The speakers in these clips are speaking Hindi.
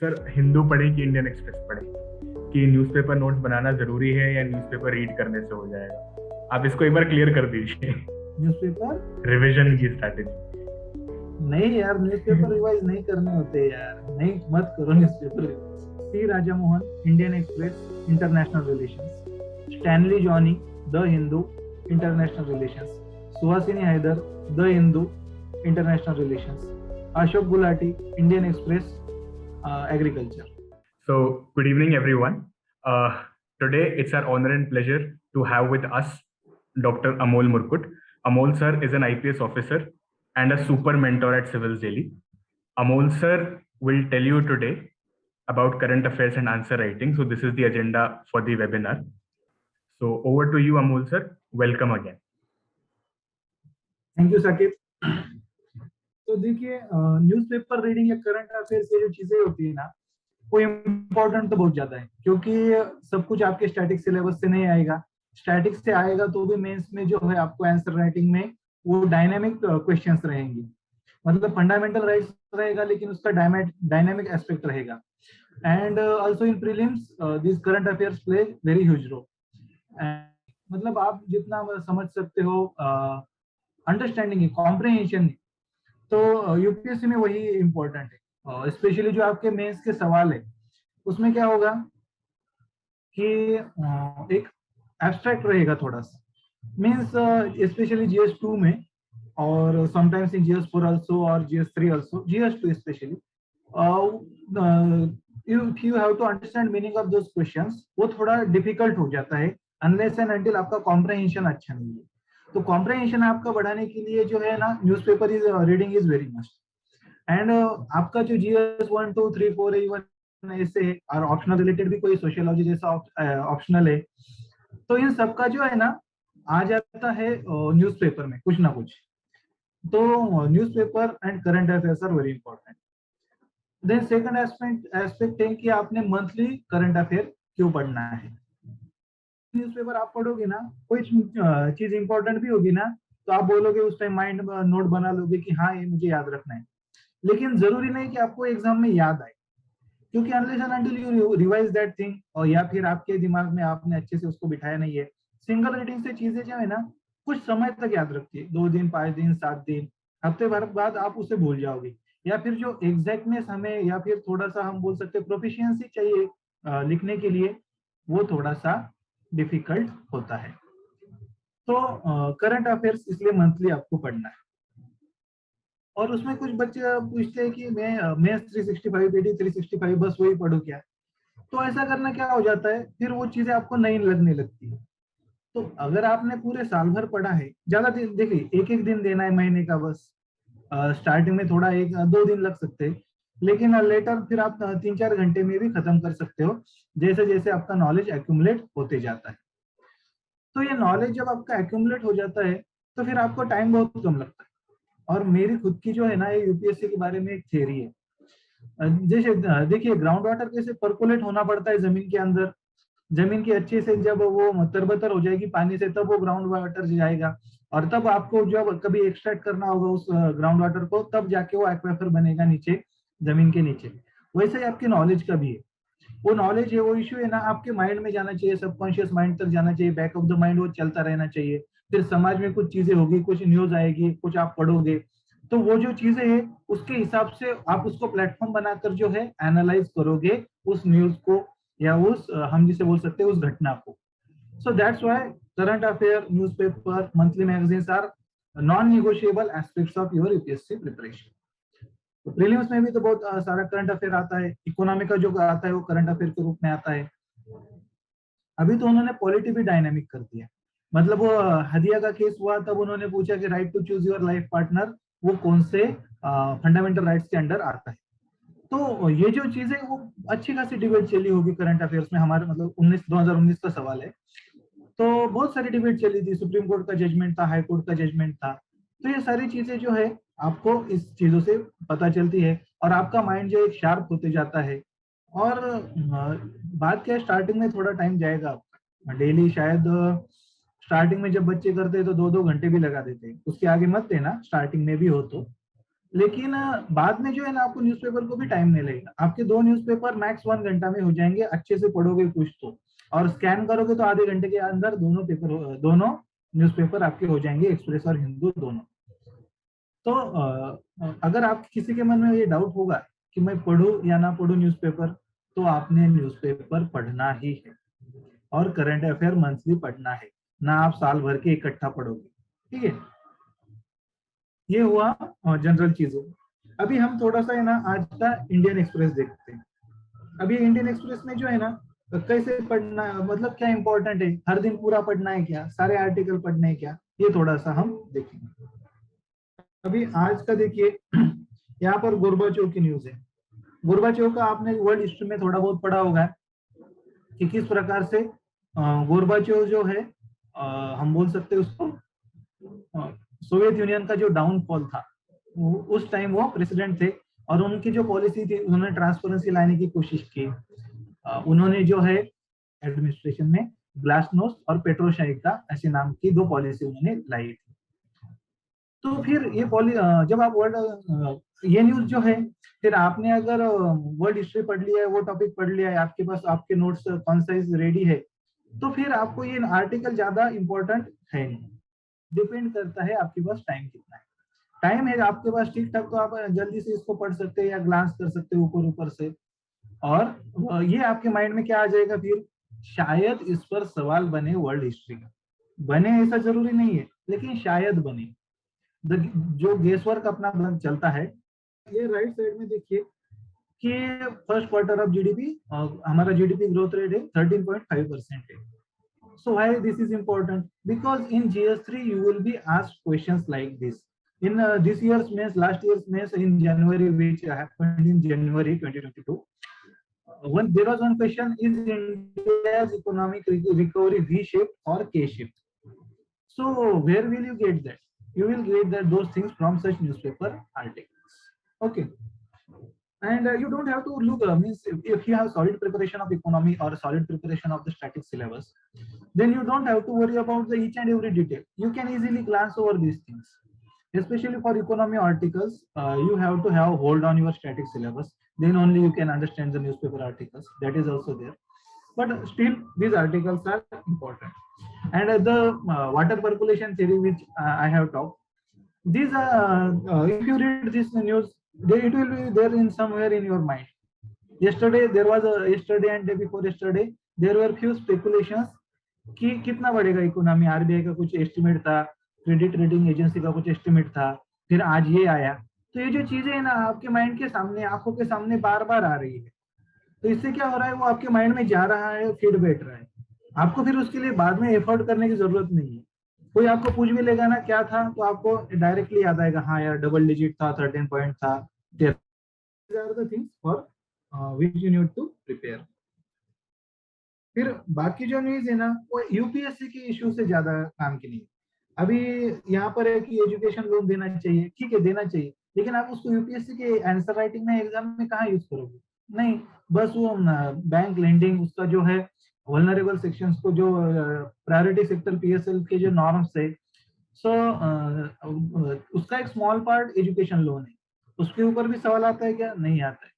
सर हिंदू पढ़े कि इंडियन एक्सप्रेस पढ़े, कि न्यूज़पेपर नोट्स बनाना जरूरी है या न्यूज़पेपर रीड करने से हो जाएगा? आप इसको एक बार क्लियर कर दीजिए। न्यूज़पेपर रिवीजन की स्ट्रैटेजी। नहीं यार, न्यूज़पेपर रिवाइज नहीं करने होते यार, नहीं मत करो newspaper revise. C Raja Mohan, Indian Express, international relations. Stanley Johnny, the Hindu, international relations. Suhasini Haidar, the Hindu, international relations. Ashok Gulati, Indian Express, agriculture. So, good evening, everyone. Today, it's our honor and pleasure to have with us Dr. Amol Murkut. Amol sir is an IPS officer and a super mentor at Civils Daily. Amol sir will tell you today about current affairs and answer writing. So, this is the agenda for the webinar. So, over to you, Amol sir. Welcome again. Thank you Saqib. तो देखिए, न्यूज़पेपर रीडिंग या करंट अफेयर से जो चीजें होती है ना, वो इम्पोर्टेंट तो बहुत ज्यादा है, क्योंकि सब कुछ आपके स्टैटिक सिलेबस से नहीं आएगा। स्टैटिक से आएगा तो भी मेंस में जो है आपको आंसर राइटिंग में वो डायनेमिक क्वेश्चंस रहेंगे। मतलब फंडामेंटल राइट्स रहेगा, लेकिन उसका डायनेमिक एस्पेक्ट रहेगा। And also in prelims this current affairs play very huge role. मतलब आप जितना समझ सकते हो अंडरस्टैंडिंग कॉम्प्रिहेंशन, तो यूपीएससी में वही इम्पोर्टेंट है। स्पेशली जो आपके मेंस के सवाल है, उसमें क्या होगा कि एक एब्स्ट्रैक्ट रहेगा थोड़ा सा, मीन्स स्पेशली जीएस 2 में, और समटाइम्स इन जीएस 4 आल्सो और GS 3 also, GS 2 specially. You have to understand meaning of those questions, वो थोड़ा डिफिकल्ट हो जाता है अनलेस एंड अनटिल आपका कॉम्प्रहेंशन अच्छा नहीं है। तो कॉम्प्रहेंशन आपका बढ़ाने के लिए जो है ना, newspaper is reading is very must. And आपका जो जीएस 1 2 3 4 इवन ऐसे और ऑप्शनल रिलेटेड भी कोई सोशियोलॉजी जैसा ऑप्शनल है, तो इन सबका जो है ना आ जाता है न्यूज़पेपर में कुछ ना कुछ। तो newspaper and current affairs are very important. Then second aspect है कि आपने मंथली करंट अफेयर क्यों पढ़ना है। न्यूज़पेपर आप पढ़ोगे ना, कोई चीज इंपॉर्टेंट भी होगी ना, तो आप बोलोगे उस टाइम माइंड नोट बना लोगे कि हाँ ये मुझे याद रखना है। लेकिन जरूरी नहीं कि आपको एग्जाम में याद आए, क्योंकि unless and until you revise that thing, और या फिर आपके दिमाग में आपने अच्छे से उसको बिठाया नहीं है। सिंगल रीडिंग से चीजें जो है ना, कुछ समय तक याद रखती है, 2 दिन 5 दिन 7 दिन, हफ्ते भर बाद आप उसे भूल जाओगे। या फिर जो एग्जैक्टनेस हमें, या फिर थोड़ा सा हम बोल सकते हैं प्रोफिशिएंसी चाहिए लिखने के लिए, वो थोड़ा सा डिफिकल्ट होता है। तो करंट अफेयर्स इसलिए मंथली आपको पढ़ना है। और उसमें कुछ बच्चे पूछते हैं कि मैं 365 पेडी 365 बस वही पढ़ूं क्या? तो ऐसा करना क्या हो जाता है, फिर वो चीजें आपको नहीं लगने लगती है। तो अगर आपने पूरे साल भर पढ़ा है, ज्यादा दिन देखिए, एक एक दिन देना है महीने का बस। स्टार्टिंग में थोड़ा 1 2 दिन लग सकते हैं, लेकिन लेटर फिर आप 3 4 घंटे में भी खत्म कर सकते हो, जैसे जैसे आपका नॉलेज एक्यूमुलेट होते जाता है। तो ये नॉलेज जब आपका एक्यूमुलेट हो जाता है, तो फिर आपको टाइम बहुत कम लगता है। और मेरी खुद की जो है ना, ये यूपीएससी के बारे में एक थ्योरी है। जैसे देखिए, ग्राउंड वाटर कैसे परकोलेट होना पड़ता है जमीन के अंदर। जमीन की अच्छे से जब वो तरबतर हो जाएगी पानी से, तब वो ग्राउंड वाटर जाएगा, और तब आपको जब कभी एक्सट्रैक्ट करना होगा उस ग्राउंड वाटर को, तब जाके वो एक्वाफर बनेगा नीचे, जमीन के नीचे। वैसे ही आपकी नॉलेज का भी है। वो नॉलेज है, वो इश्यू है ना, आपके माइंड में जाना चाहिए, सबकॉन्शियस माइंड तक जाना चाहिए, बैक ऑफ द माइंड वो चलता रहना चाहिए। फिर समाज में कुछ चीजें होगी, कुछ न्यूज आएगी, कुछ आप पढ़ोगे, तो वो जो चीजें है उसके हिसाब से आप उसको प्लेटफॉर्म बनाकर जो है एनालाइज करोगे उस न्यूज को, या उस हम जिसे बोल सकते हैं उस घटना को। So that's why current affair, newspaper, monthly magazines are non negotiable aspects of your UPSC preparation. तो प्रीलिम्स में भी तो बहुत सारा करंट अफेयर आता है। इकोनॉमी का जो आता है वो करंट अफेयर के रूप में आता है। अभी तो उन्होंने पॉलिटी भी डायनेमिक कर दिया। मतलब वो हदिया का केस हुआ, तब उन्होंने पूछा कि right to choose your life partner वो कौन से फंडामेंटल राइट्स के अंडर आता है। तो ये जो चीज है वो अच्छी खासी डिबेट चली होगी करंट अफेयर्स में हमारे, मतलब 2019 का सवाल है। तो बहुत सारी डिबेट चली थी, सुप्रीम कोर्ट का जजमेंट था, हाई कोर्ट का जजमेंट था। तो ये सारी चीजें जो है आपको इस चीजों से पता चलती है, और आपका माइंड जो है शार्प होते जाता है। और बात क्या है, स्टार्टिंग में थोड़ा टाइम जाएगा आपका, डेली शायद स्टार्टिंग में जब बच्चे करते हैं तो 2 2 घंटे भी लगा देते हैं, उसके आगे मत देना स्टार्टिंग में भी हो तो। लेकिन बाद में जो है ना आपको न्यूज़पेपर को भी टाइम नहीं लगेगा, आपके 2 न्यूज़पेपर मैक्स 1 घंटा में हो जाएंगे, अच्छे से पढ़ोगे कुछ तो, और स्कैन करोगे तो आधे घंटे के अंदर दोनों न्यूज़पेपर आपके हो जाएंगे, एक्सप्रेस और हिंदू दोनों। तो अगर आप किसी के मन में ये डाउट होगा कि मैं पढूं या ना पढूं न्यूज़पेपर, तो आपने न्यूज़पेपर पढ़ना ही है, और करंट अफेयर मंथली पढ़ना है, ना आप साल भर के इकट्ठा पढ़ोगे, ठीक है। ये हुआ जनरल चीजों। अभी हम थोड़ा सा है ना आज का इंडियन एक्सप्रेस देखते हैं। अभी इंडियन एक्सप्रेस में जो है ना कैसे पढ़ना है, मतलब क्या इंपॉर्टेंट है, हर दिन पूरा पढ़ना है क्या, सारे आर्टिकल पढ़ना है क्या, ये थोड़ा सा हम देखेंगे। अभी आज का देखिए यहाँ पर गोरबाचोव की न्यूज है। गोरबाचोव का आपने वर्ल्ड हिस्ट्री में थोड़ा बहुत पढ़ा होगा कि किस प्रकार से गोरबाचोव जो है हम बोल सकते हैं उसको सोवियत यूनियन का जो डाउनफॉल था, उस टाइम वो प्रेसिडेंट थे, और उनकी जो पॉलिसी थी उन्होंने ट्रांसपेरेंसी लाने की कोशिश की। उन्होंने जो है एडमिनिस्ट्रेशन में ग्लासनोस्ट और पेट्रोशाइका ऐसे नाम की 2 पॉलिसी उन्होंने लाई थी। तो फिर जब आप ये न्यूज जो है, फिर आपने अगर वर्ल्ड हिस्ट्री पढ़ लिया है, वो टॉपिक पढ़ लिया है, आपके पास आपके नोट्स कॉन्साइज रेडी है, तो फिर आपको ये आर्टिकल ज्यादा इंपॉर्टेंट है नहीं। डिपेंड करता है आपके पास टाइम कितना है। टाइम है आपके पास ठीक ठाक, तो आप जल्दी से इसको पढ़ सकते हैं या ग्लांस कर सकते हैं ऊपर ऊपर से, और ये आपके माइंड में क्या आ जाएगा फिर, शायद इस पर सवाल बने वर्ल्ड हिस्ट्री का। बने ऐसा जरूरी नहीं है, लेकिन शायद बने। जो गेस वर्क अपना चलता है। ये राइट साइड में देखिए कि फर्स्ट क्वार्टर ऑफ जीडीपी, हमारा जीडीपी ग्रोथ रेट है 13.5% है। So why this is important? Because in GS3 you will be asked questions like this. In this year's mains, last year's mains in January, which happened in January 2022, there was one question: is India's economic recovery V-shaped or K-shaped? So where will you get that? You will get that those things from such newspaper articles. Okay. And you don't have to look, means if you have solid preparation of economy or solid preparation of the static syllabus, then you don't have to worry about the each and every detail. You can easily glance over these things. Especially for economy articles, you have to have hold on your static syllabus. Then only you can understand the newspaper articles. That is also there. But still, these articles are important. And the water percolation theory, which I have talked, these are, if you read this news, it will be there in somewhere in your mind. Yesterday and day before yesterday, there were few speculations कि कितना बढ़ेगा इकोनॉमी, आरबीआई का कुछ एस्टिमेट था, क्रेडिट रेटिंग एजेंसी का कुछ एस्टिमेट था, फिर आज ये आया। तो ये जो चीजें है ना आपके माइंड के सामने, आंखों के सामने बार बार आ रही है, तो इससे क्या हो रहा है, वो आपके माइंड में जा रहा है, फिट बैठ रहा है। आपको फिर उसके लिए बाद में एफर्ट करने की जरूरत नहीं है। कोई आपको पूछ भी लेगा ना क्या था, तो आपको डायरेक्टली याद आएगा, हाँ यार डबल डिजिट था, 13 पॉइंट था। These are the things for which you need to prepare. फिर बाकी जो न्यूज है ना, वो यूपीएससी की इश्यू से ज्यादा काम की नहीं है। अभी यहाँ पर है कि एजुकेशन लोन देना चाहिए, ठीक है देना चाहिए, लेकिन आप उसको यूपीएससी के आंसर राइटिंग में एग्जाम में कहाँ यूज करोगे? नहीं, बस वो बैंक लेंडिंग उसका जो है वल्नरेबल सेक्शंस को, जो प्रायोरिटी सेक्टर पीएसएल के जो नॉर्म्स है, सो उसका एक स्मॉल पार्ट एजुकेशन लोन है, उसके ऊपर भी सवाल आता है क्या? नहीं आता है।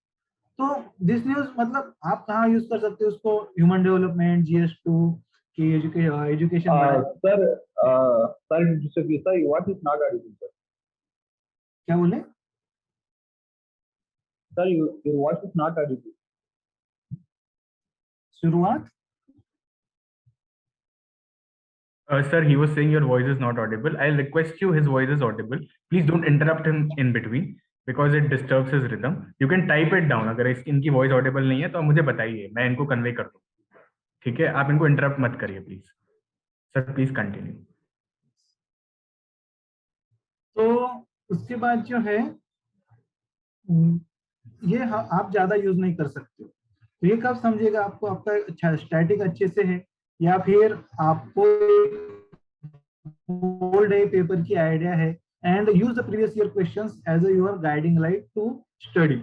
तो दिस न्यूज मतलब आप कहाँ यूज कर सकते हो उसको? ह्यूमन डेवलपमेंट, GS2 की education. Sir, your voice is not audible, sir. क्या बोले? Sir, your voice is not audible. शुरुआत? Sir, he was saying your voice is not audible. I'll request you, his voice is audible. Please don't interrupt him in between because it disturbs his rhythm. You can type it down. अगर इनकी voice audible नहीं है तो आप मुझे बताइए, मैं इनको convey कर दूँ। ठीक है, आप इनको interrupt मत करिए please. Sir, please continue. तो उसके बाद जो है ये आप ज्यादा यूज नहीं कर सकते। तो ये कब समझेगा आपको आपका अच्छा स्टैटिक अच्छे से है, या फिर आपको होल डे पेपर की आइडिया है, and use the previous year questions as your guiding light to study,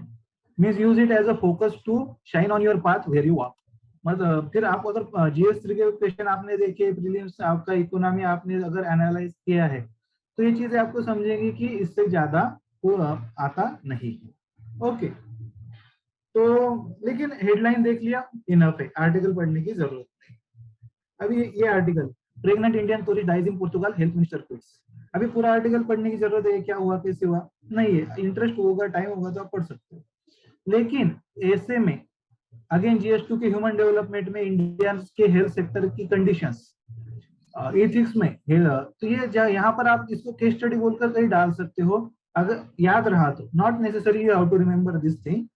means use it as a focus to shine on your path where you walk. मतलब फिर आप अगर GS3 के क्वेश्चन आपने देखे, प्रीलिम्स आपका इकोनॉमी आपने अगर एनालाइज किया है, तो ये चीजें आपको समझेंगे कि इससे ज्यादा वो आता नहीं है। ओके, तो लेकिन हेडलाइन देख लिया, इनफ है, आर्टिकल पढ़ने की जरूरत नहीं। अभी ये article, pregnant Indian tourist dies in Portugal, health minister quits, अभी पूरा आर्टिकल पढ़ने की जरूरत है, क्या हुआ कैसे हुआ नहीं है, इंटरेस्ट होगा टाइम होगा तो आप पढ़ सकते हो। लेकिन ऐसे में अगेन GS2 के ह्यूमन डेवलपमेंट में इंडिया के हेल्थ सेक्टर की कंडीशंस, एथिक्स में तो ये यहाँ पर आप इसको केस स्टडी बोलकर कहीं डाल सकते हो, अगर याद रहा तो, not necessary you have to remember this thing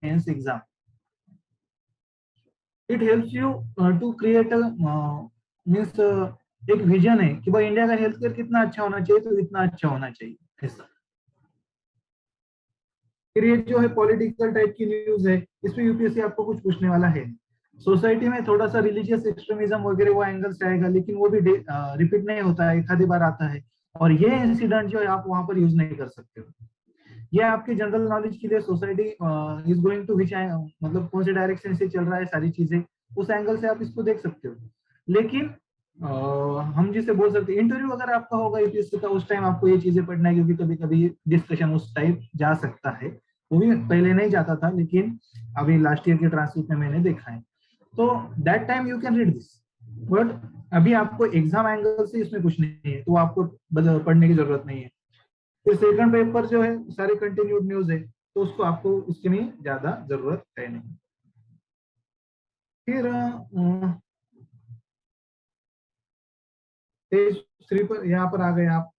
exam. It helps you to create means एक विजन है कि भाई इंडिया का हेल्थ केयर कितना अच्छा होना चाहिए, तो इतना अच्छा होना चाहिए ऐसा। फिर ये जो है पॉलिटिकल टाइप की न्यूज है, इसमें यूपीएससी आपको कुछ पूछने वाला है। सोसाइटी में थोड़ा सा रिलीजियस एक्सट्रीमिज्म वगैरह वो एंगल से आएगा, लेकिन वो भी रिपीट नहीं होता है, एक आधी बार आता है, और ये इंसिडेंट जो है आप वहां पर यूज नहीं कर सकते हो। ये आपके जनरल नॉलेज के लिए, सोसाइटी इज गोइंग टू विच, मतलब कौन से डायरेक्शन से चल रहा है सारी चीजें, उस एंगल से आप इसको देख सकते हो। लेकिन हम जिसे बोल सकते हैं, इंटरव्यू अगर आपका होगा यूपीएससी का, उस टाइम आपको ये चीजें पढ़ना है, क्योंकि कभी कभी डिस्कशन उस टाइप जा सकता है, वो भी पहले नहीं जाता था, लेकिन अभी लास्ट ईयर के ट्रांसक्रिप्ट में मैंने देखा है, तो that time you can read this. But अभी आपको एग्जाम एंगल से इसमें कुछ नहीं है, तो आपको पढ़ने की जरूरत नहीं है। फिर सेकंड पेपर जो है सारे कंटिन्यूड न्यूज है, तो उसको आपको उसके लिए ज्यादा जरूरत है नहीं। फिर पेज 3 पर यहाँ पर आ गए आप,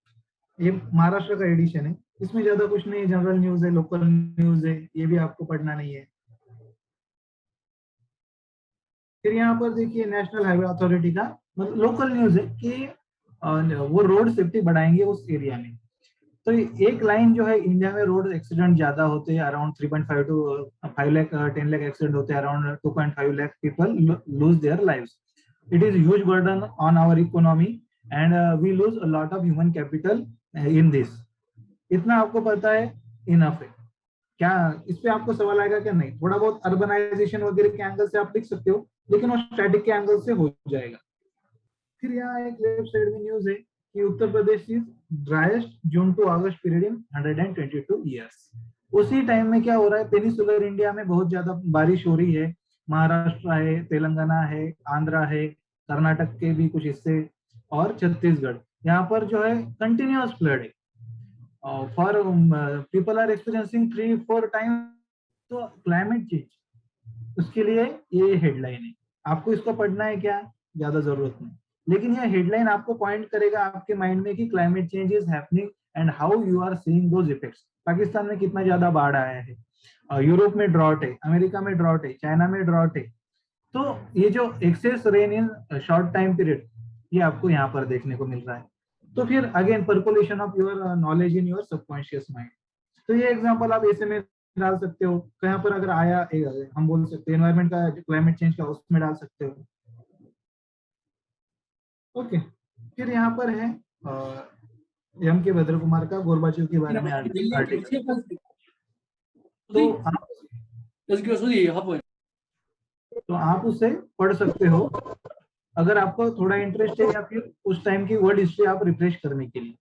ये महाराष्ट्र का एडिशन है, इसमें ज्यादा कुछ नहीं, जनरल न्यूज है, लोकल न्यूज है, ये भी आपको पढ़ना नहीं है। फिर यहाँ पर देखिए नेशनल हाईवे अथॉरिटी का मतलब लोकल न्यूज है कि वो रोड सेफ्टी बढ़ाएंगे उस एरिया में। तो एक लाइन जो है, इंडिया में रोड एक्सीडेंट ज्यादा होते हैं, around 3.5 to 5 lakh 10 lakh accident होते हैं, around 2.5 lakh people lose their lives. It is huge burden on our economy and we lose a lot of human capital in this. इतना आपको पता है, इनफ है। क्या इस पे आपको सवाल आएगा क्या? नहीं, थोड़ा बहुत अर्बनाइजेशन वगैरह के एंगल से आप लिख सकते हो, लेकिन वो स्टैटिक के एंगल से हो जाएगा। फिर यहाँ एक लेफ्ट साइड में न्यूज है कि Uttar Pradesh is driest June to August period in 122 years. उसी टाइम में क्या हो रहा है, पेनिसुलर इंडिया में बहुत ज्यादा बारिश हो रही है, महाराष्ट्र है, तेलंगाना है, आंध्रा है, कर्नाटक के भी कुछ हिस्से, और छत्तीसगढ़, यहाँ पर जो है कंटिन्यूअस फ्लड है, for people are experiencing 3-4 time. तो क्लाइमेट चेंज, उसके लिए ये हेडलाइन है, आपको इसको पढ़ना है क्या? ज्यादा जरूरत नहीं, लेकिन यह हेडलाइन आपको पॉइंट करेगा आपके माइंड में कि climate change is happening and how you are seeing those effects. Pakistan में कितना ज्यादा बाढ़ आया है, यूरोप में ड्रॉट है, अमेरिका में ड्रॉट है, चाइना में ड्रॉट है। तो ये जो excess rain in short time period, ये आपको यहाँ पर देखने को मिल रहा है। तो फिर again percolation of your knowledge in your subconscious mind. तो ये एग्जांपल आप ऐसे में डाल सकते हो, कहीं पर अगर आया हम बोल सकते हैं एनवायरमेंट का, क्लाइमेट चेंज का, उसमें डाल सकते हो। ओके, फिर यहाँ पर है एम के भद्र कुमार का गोरबाचू के बारे में आर्टिकल। तो आप उसे पढ़ सकते हो अगर आपको थोड़ा इंटरेस्ट है, या फिर उस टाइम की वर्ल्ड हिस्ट्री आप रिफ्रेश करने के लिए।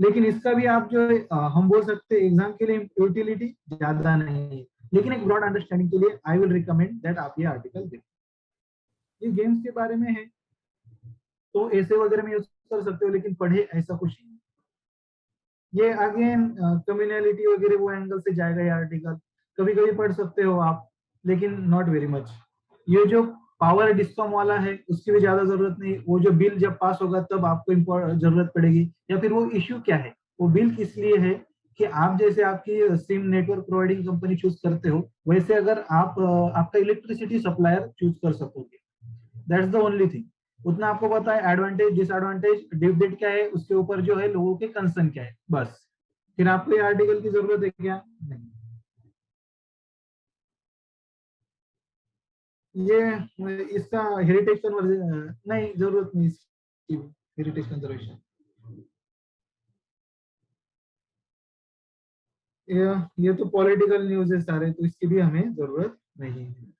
लेकिन इसका भी आप जो है हम बोल सकते हैं एग्जाम के लिए यूटिलिटी ज्यादा नहीं है, लेकिन एक ब्रॉड अंडरस्टैंडिंग के लिए आई विल रिकमेंड दैट आप ये आर्टिकल देखें। ये गेम्स के बारे में है, तो ऐसे वगैरह में यूज कर सकते हो, लेकिन पढ़े ऐसा कुछ नहीं। ये अगेन कम्युनलिटी वगैरह वो एंगल से जाएगा ये आर्टिकल, कभी कभी पढ़ सकते हो आप, लेकिन नॉट वेरी मच। ये जो पावर डिस्कॉम वाला है उसकी भी ज्यादा जरूरत नहीं, वो जो बिल जब पास होगा तब आपको जरूरत पड़ेगी, या फिर वो इश्यू क्या है, वो बिल किस लिए है कि आप जैसे आपकी SIM network providing company choose करते हो, वैसे अगर आप आपका इलेक्ट्रिसिटी सप्लायर चूज कर सकोगे। That's the only thing. उतना आपको पता है, एडवांटेज डिसएडवांटेज ड्यू डेट क्या है, उसके ऊपर जो है लोगों के कंसर्न क्या है, बस। फिर आपको ये आर्टिकल की जरूरत है क्या? नहीं। ये इसका हेरिटेज कन्वर्जन नहीं, जरूरत नहीं इसकी, हेरिटेज कंजर्वेशन। ये तो पॉलिटिकल न्यूज है सारे, तो इसकी भी हमें जरूरत नहीं है।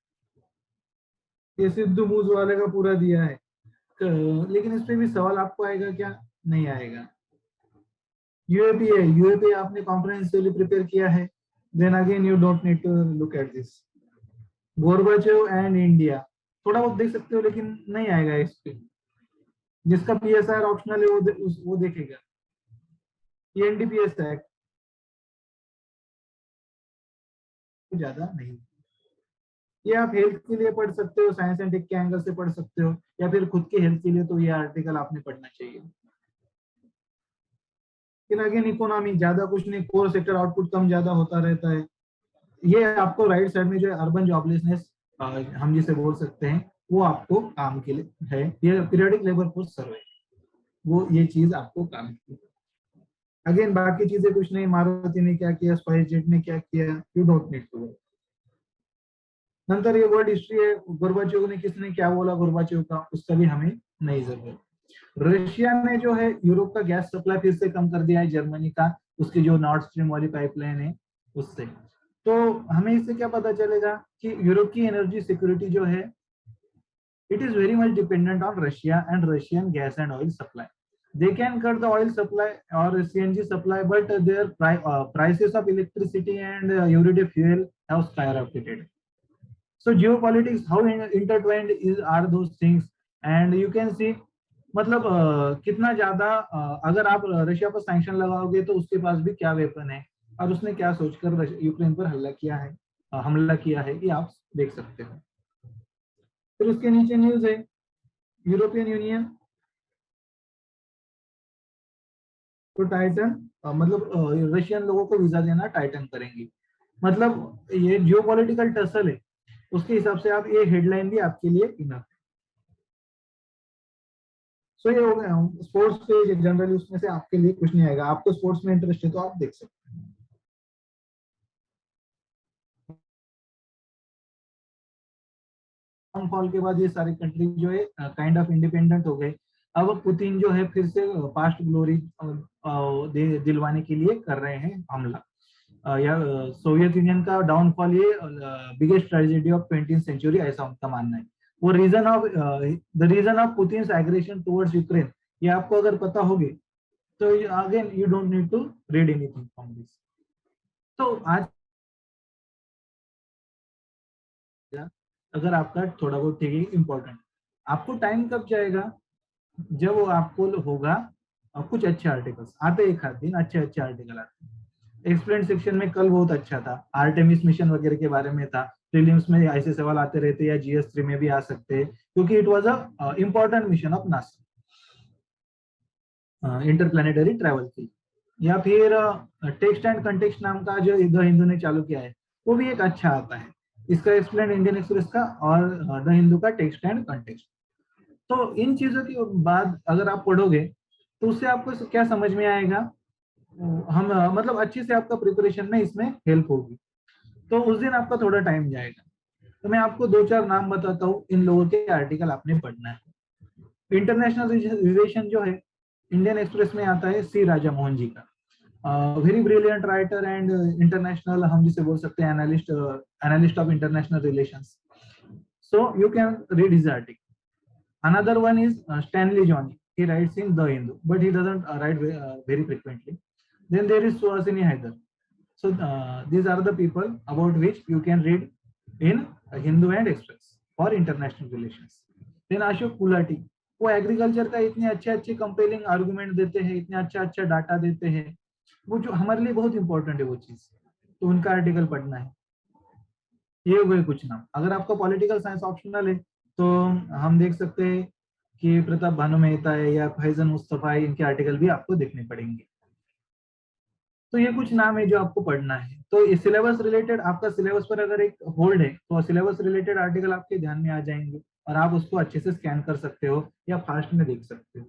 ये सिद्धू मूस वाले का पूरा दिया है, लेकिन इस पे भी सवाल आपको आएगा क्या? नहीं आएगा। यूएपी है, यूएपी आपने कॉम्प्रिहेंसिवली प्रिपेयर किया है, then again you don't need to look at this. Gorbachev and India थोड़ा बहुत देख सकते हो, लेकिन नहीं आएगा इस पे। जिसका पीएसआर ऑप्शनल है वो देखेगा। एनडीपीएस एक्ट ज्यादा नहीं, ये आप हेल्थ के लिए पढ़ सकते हो, साइंस एंड टेक के एंगल से पढ़ सकते हो, या फिर खुद के हेल्थ के लिए तो ये आर्टिकल आपने पढ़ना चाहिए। लेकिन अगेन इकोनॉमी ज्यादा कुछ नहीं, कोर सेक्टर आउटपुट कम ज्यादा होता रहता है। ये आपको राइट साइड में जो है अर्बन जॉबलेसनेस हम जिसे बोल सकते हैं, वो आपको काम के लिए है। ये पीरियडिक लेबर फोर्स सर्वे, वो ये चीज आपको काम की। अगेन बाकी चीजें कुछ नहीं, मारुति ने क्या किया, स्पाइसजेट ने क्या किया, यू डोंट नीड टू। नंतर ये वर्ल्ड हिस्ट्री है, गोरबाचेव ने किसने क्या बोला गोरबाचेव का, उसका भी हमें नहीं जरूरत। रशिया ने जो है यूरोप का गैस सप्लाई फिर से कम कर दिया है, जर्मनी का, उसकी जो नॉर्थ स्ट्रीम वाली पाइपलाइन है उससे। तो हमें इससे क्या पता चलेगा कि यूरोप की एनर्जी सिक्योरिटी जो है, it is very much dependent on Russia and Russian gas and oil supply. They can cut the oil supply or CNG supply, but their prices of electricity and everyday fuel have skyrocketed. So geopolitics, how intertwined are those things, and you can see मतलब कितना ज्यादा अगर आप रशिया पर सैंक्शन लगाओगे तो उसके पास भी क्या वेपन है, और उसने क्या सोचकर यूक्रेन पर हमला किया है, ये आप देख सकते हो। फिर उसके नीचे न्यूज है, यूरोपियन यूनियन तो टाइटन मतलब रशियन लोगों को वीजा देना टाइटन करेंगे। मतलब ये जियोपॉलिटिकल टसल है, उसके हिसाब से आप ये हेडलाइन भी आपके लिए इनफ है। सो ये हो गया स्पोर्ट्स पे, जनरली उसमें से आपके लिए कुछ नहीं आएगा। आपको स्पोर्ट्स में इंटरेस्ट है तो आप देख सकते हैं। डाउनफॉल के बाद ये सारी कंट्री जो है काइंड ऑफ इंडिपेंडेंट हो गए। अब पुतिन जो है फिर से पास्ट ग्लोरी दिलवाने के लिए कर रहे हैं हमला। या सोवियत यूनियन का डाउनफॉल ये biggest tragedy of 20th century, ऐसा उनका मानना है। वो the reason of Putin's aggression towards Ukraine, ये आपको अगर पता होगे तो again you don't need to read anything from this. तो आज अगर आपका थोड़ा बहुत ठीक है इम्पोर्टेंट, आपको टाइम कब जाएगा, जब वो आपको होगा कुछ अच्छे आर्टिकल्स आते, एक आध दिन अच्छे आर्टिकल आते हैं। एक्सप्लेन सेक्शन में कल बहुत अच्छा था, आर्टेमिस मिशन वगैरह के बारे में था। प्रीलिम्स में ऐसे सवाल आते रहते, या GS3 में भी आ सकते हैं, क्योंकि it was a important mission of NASA interplanetary travel की। या फिर टेक्स्ट एंड कंटेक्स्ट नाम का जो द हिंदू ने चालू किया है, वो भी एक अच्छा आता है। इसका एक्सप्लेन इंडियन एक्सप्रेस का और द हिंदू का टेक्स्ट एंड कंटेक्स्ट। तो इन चीजों के बाद अगर आप पढ़ोगे तो उससे आपको क्या समझ में आएगा, हम मतलब अच्छी से आपका प्रिपरेशन में इसमें हेल्प होगी। तो उस दिन आपका थोड़ा टाइम जाएगा। तो मैं आपको 2-4 नाम बताता हूँ, इन लोगों के आर्टिकल आपने पढ़ना है। इंटरनेशनल रिलेशन जो है इंडियन एक्सप्रेस में आता है सी राजा मोहन जी का, very brilliant writer and international, हम जिसे बोल सकते हैं analyst of international relations. So you can read his article. Another one is Stanley Johnny. He writes in The Hindu, but he doesn't write very frequently. Then there is Suhasini Haidar. So these are the people about which you can read in Hindu and Express for international relations. Then Ashok Gulati, वो एग्रीकल्चर का इतने अच्छे कंपेलिंग आर्गुमेंट देते हैं, इतने अच्छा डाटा देते हैं, वो जो हमारे लिए बहुत इंपॉर्टेंट है वो चीज, तो उनका आर्टिकल पढ़ना है। ये हुए कुछ नाम। अगर आपका पॉलिटिकल साइंस ऑप्शनल है तो हम देख सकते हैं कि प्रताप भानु मेहता है या फैजन मुस्तफा है, इनके आर्टिकल भी आपको देखने पड़ेंगे। तो ये कुछ नाम है जो आपको पढ़ना है। तो इस सिलेबस रिलेटेड, आपका सिलेबस पर अगर एक होल्ड है तो सिलेबस रिलेटेड आर्टिकल आपके ध्यान में आ जाएंगे और आप उसको अच्छे से स्कैन कर सकते हो या फास्ट में देख सकते हो।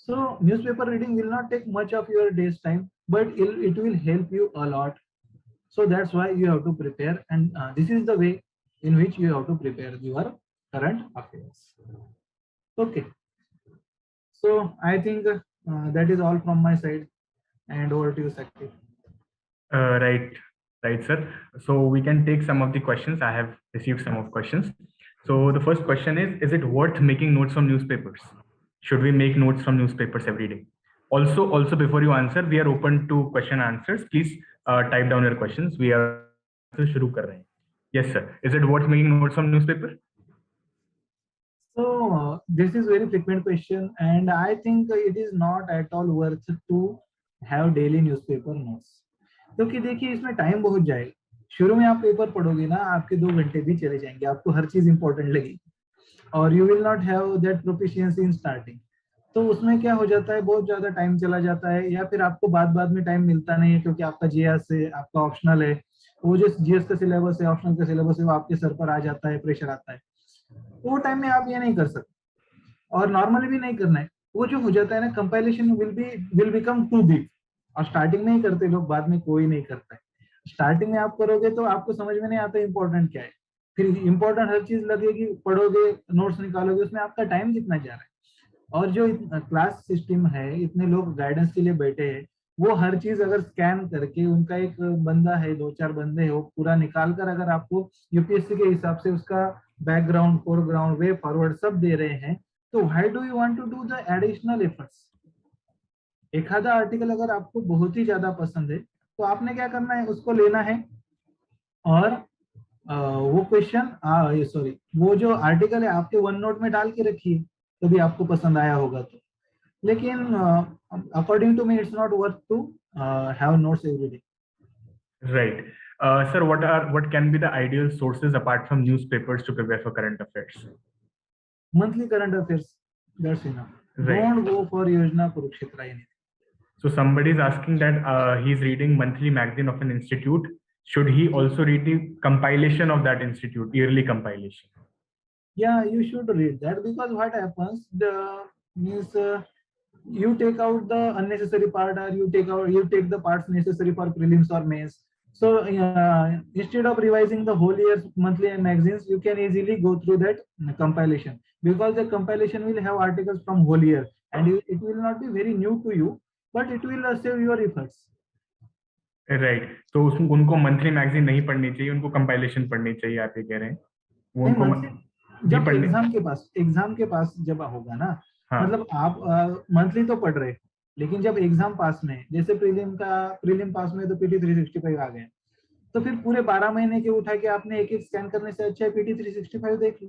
So newspaper reading will not take much of your day's time, but it will help you a lot. So that's why you have to prepare, and this is the way in which you have to prepare your current affairs. Okay, so I think that is all from my side, and over to you, Sakti. Right, sir. So we can take some of the questions. I have received some of questions. So the first question is it worth making notes from newspapers? Should we make notes from newspapers every day? Also before you answer, we are open to question answers. Please type down your questions. We are तो शुरू कर रहे हैं. Yes sir. Is it worth making notes on newspaper? So this is very frequent question, and I think it is not at all worth to have daily newspaper notes. क्योंकि देखिए इसमें टाइम बहुत जाएगा. शुरू में आप पेपर पढ़ोगे ना, आपके 2 घंटे भी चले जाएंगे, आपको हर चीज इंपॉर्टेंट लगेगी, और you will not have that proficiency in starting. तो उसमें क्या हो जाता है, बहुत ज्यादा टाइम चला जाता है, या फिर आपको बाद में टाइम मिलता नहीं है, क्योंकि आपका जीएस है, आपका ऑप्शनल है, वो जो जीएस का सिलेबस है, ऑप्शनल का सिलेबस है, वो आपके सर पर आ जाता है, प्रेशर आता है. तो वो टाइम में आप ये नहीं कर सकते, और नॉर्मली भी नहीं करना है. वो जो हो जाता है ना, compilation will become too big. और स्टार्टिंग में ही करते लोग, बाद में कोई नहीं करता है. स्टार्टिंग में आप करोगे तो आपको समझ में नहीं आता इम्पोर्टेंट क्या है, फिर इम्पोर्टेंट हर चीज लगेगी, पढ़ोगे, नोट्स निकालोगे, उसमें आपका टाइम कितना जा रहा है. और जो क्लास सिस्टम है, इतने लोग गाइडेंस के लिए बैठे हैं, वो हर चीज अगर स्कैन करके, उनका एक बंदा है, 2-4 बंदे हैं, वो पूरा निकाल कर अगर आपको यूपीएससी के हिसाब से उसका बैकग्राउंड, फोरग्राउंड, वे फॉरवर्ड सब दे रहे हैं, तो why do you want to do the additional efforts. एखादा आर्टिकल अगर आपको बहुत ही ज्यादा पसंद है, तो आपने क्या करना है, उसको लेना है, और वो क्वेश्चन सॉरी वो जो आर्टिकल है आपके वन नोट में डाल के रखिए, तभी आपको पसंद आया होगा तो. लेकिन according to me it's not worth to have notes every day. Right. Sir, what can be the ideal sources apart from newspapers to prepare for current affairs? Monthly current affairs, that's enough. Right. Don't go for Yojana Kurukshetra anything. So somebody is asking that he's reading monthly magazine of an institute. Should he also read the compilation of that institute, yearly compilation? Yeah, you should read that, because what happens, you take out the unnecessary part, or you take the parts necessary for prelims or mains. So instead of revising the whole year's monthly magazines, you can easily go through that compilation, because the compilation will have articles from whole year, and it will not be very new to you, but it will save your efforts. Right. तो उनको मंथली मैगजीन नहीं पढ़नी चाहिए, उनको कंपाइलेशन पढ़नी चाहिए, आप ये कह रहे हैं? वो उनको जब एग्जाम के पास जब होगा ना, हाँ. मतलब आप मंथली तो पढ़ रहे, लेकिन जब एग्जाम पास में, जैसे प्रीलिम पास में तो पीटी 365 आ गए, तो फिर पूरे 12 महीने के उठा के आपने एक स्कैन करने से अच्छा है पीटी 365 देख लो,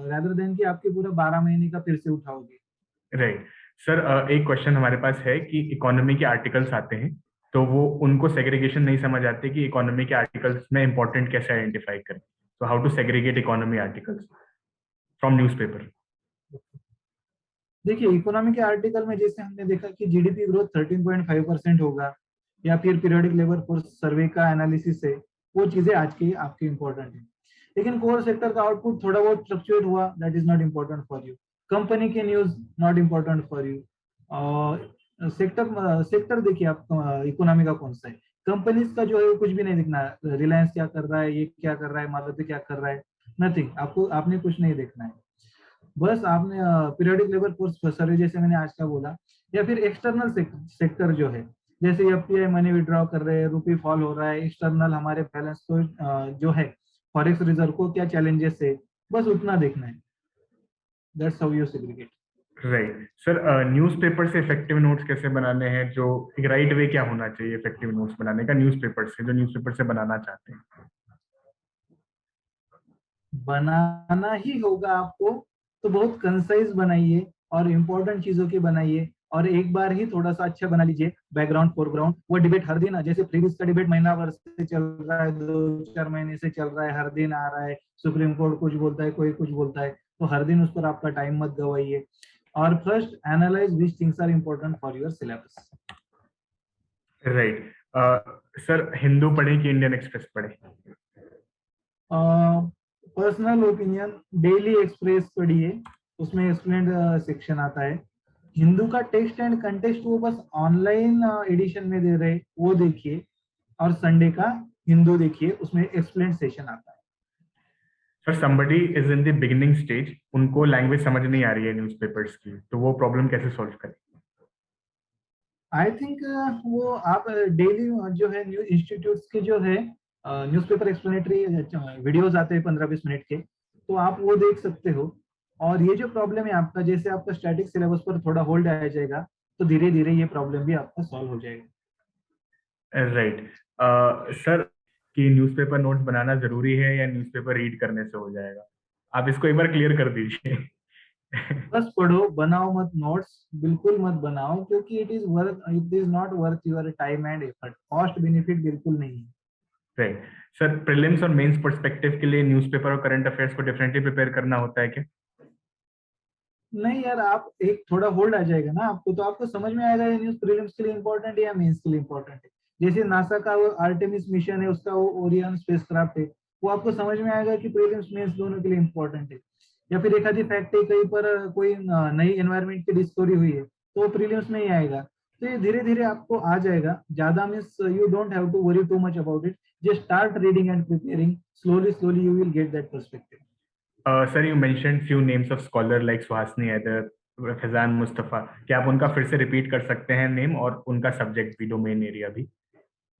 रादर देन कि आपके पूरा 12 महीने का फिर से उठाओगे. राइट. सर एक क्वेश्चन हमारे पास है कि इकोनॉमी के आर्टिकल्स आते हैं, तो वो उनको सेग्रीगेशन नहीं समझ आते कि इकोनॉमी के आर्टिकल्स में इंपॉर्टेंट कैसे आइडेंटिफाई करें. So how to segregate economy articles from newspaper? देखिए इकोनॉमी के आर्टिकल में जैसे हमने देखा कि जीडीपी ग्रोथ 13.5% होगा, या फिर पीरियोडिक लेबर फोर्स सर्वे का एनालिसिस है, वो चीजें आज के आपके इंपॉर्टेंट है. लेकिन कोर सेक्टर का आउटपुट थोड़ा बहुत फ्लक्चुएट हुआ, that is not important for you. Company के news not important for you. Sector देखिए आप इकोनॉमी का कौन सा है, कंपनीज का जो है वो कुछ भी नहीं दिखना है. रिलायंस क्या कर रहा है, ये क्या कर रहा है, मारुति क्या कर रहा है, नथिंग. आपने कुछ नहीं देखना है. बस आपने पीरियोडिक लेबर फोर्स सर्वे जैसे मैंने आज का बोला, या फिर एक्सटर्नल सेक्टर जो है, जैसे एफपीआई मनी विड्रॉ कर रहे हैं, रूपी फॉल हो रहा है, एक्सटर्नल हमारे बैलेंस को जो है फॉरेक्स रिजर्व को क्या चैलेंजेस है, बस उतना देखना है. That's how you segregate. Right. Sir newspaper से इफेक्टिव नोट्स कैसे बनाने हैं, जो एक राइट वे क्या होना चाहिए इफेक्टिव नोट्स बनाने का न्यूज़पेपर से, जो न्यूज़पेपर से बनाना चाहते हैं? बनाना ही होगा आपको, तो बहुत कंसाइज बनाइए और इम्पोर्टेंट चीजों की बनाइए, और एक बार ही थोड़ा सा अच्छा बना लीजिए. बैकग्राउंड फोरग्राउंड, वो डिबेट हर दिन, जैसे प्रीवियस का डिबेट महीना भर से चल रहा है, 2-4 महीने से चल रहा है, हर दिन आ रहा है, सुप्रीम कोर्ट कुछ बोलता है, कोई कुछ बोलता है, तो हर दिन उस पर आपका टाइम मत गवाइए. और first analyse which things are important for your syllabus. Right. Sir Hindu पढ़े कि इंडियन एक्सप्रेस पढ़े? पर्सनल ओपिनियन, डेली एक्सप्रेस पढ़िए, उसमें एक्सप्लेन्ड सेक्शन आता है. हिंदू का टेक्स्ट एंड कंटेक्स्ट वो बस ऑनलाइन एडिशन में दे रहे, वो देखिए, और संडे का हिंदू देखिए, उसमें एक्सप्लेन्ड सेशन आता है. Sir somebody is in the beginning stage, उनको लैंग्वेज समझ नहीं आ रही है न्यूज़पेपर्स की, तो वो प्रॉब्लम कैसे सॉल्व करें? आई थिंक वो आप डेली जो है न्यूज इंस्टीट्यूट्स के जो है न्यूज़पेपर एक्सप्लेनेटरी वीडियोस आते हैं 15-20 मिनट के, तो आप वो देख सकते हो. और ये जो प्रॉब्लम है आपका, जैसे आपका स्टैटिक सिलेबस पर थोड़ा होल्ड आ जाएगा, तो धीरे धीरे ये प्रॉब्लम भी आपका सॉल्व हो जाएगा। राइट सर, कि न्यूज़पेपर नोट्स बनाना जरूरी है या न्यूज़पेपर रीड करने से हो जाएगा? आप इसको एक बार क्लियर कर दीजिए। बस पढ़ो, बनाओ मत नोट्स, बिल्कुल मत बनाओ, क्योंकि it is not worth your time and effort, cost benefit बिल्कुल नहीं है। राइट सर, प्रीलिम्स और मेंस पर्सपेक्टिव के लिए न्यूज़पेपर और करंट अफेयर्स को डिफरेंटली प्रिपेयर करना होता है क्या? नहीं यार, आप एक थोड़ा होल्ड आ जाएगा ना आपको, तो आपको समझ में आएगा ये न्यूज प्रीलिम्स के लिए इंपॉर्टेंट है या मेंस के लिए इंपॉर्टेंट है। जैसे नासा का वो आर्टेमिस मिशन है, उसका वो ओरियन स्पेसक्राफ्ट है, वो आपको समझ में आएगा कि प्रीलिम्स मेंस दोनों के लिए इंपॉर्टेंट है। या फिर एक आधी फैक्ट है, कहीं पर कोई नई एनवायरमेंट की डिस्कवरी हुई है, तो वो प्रीलिम्स में ही आएगा। तो ये धीरे धीरे आपको आ जाएगा, ज्यादा means you don't have to worry too much about it, just start reading and preparing, slowly slowly you will get that perspective. Sir, you mentioned few names of scholar like Suhasini Haidar, Faizan Mustafa. क्या आप उनका फिर से रिपीट कर सकते हैं नेम और उनका सब्जेक्ट भी, डोमेन एरिया भी?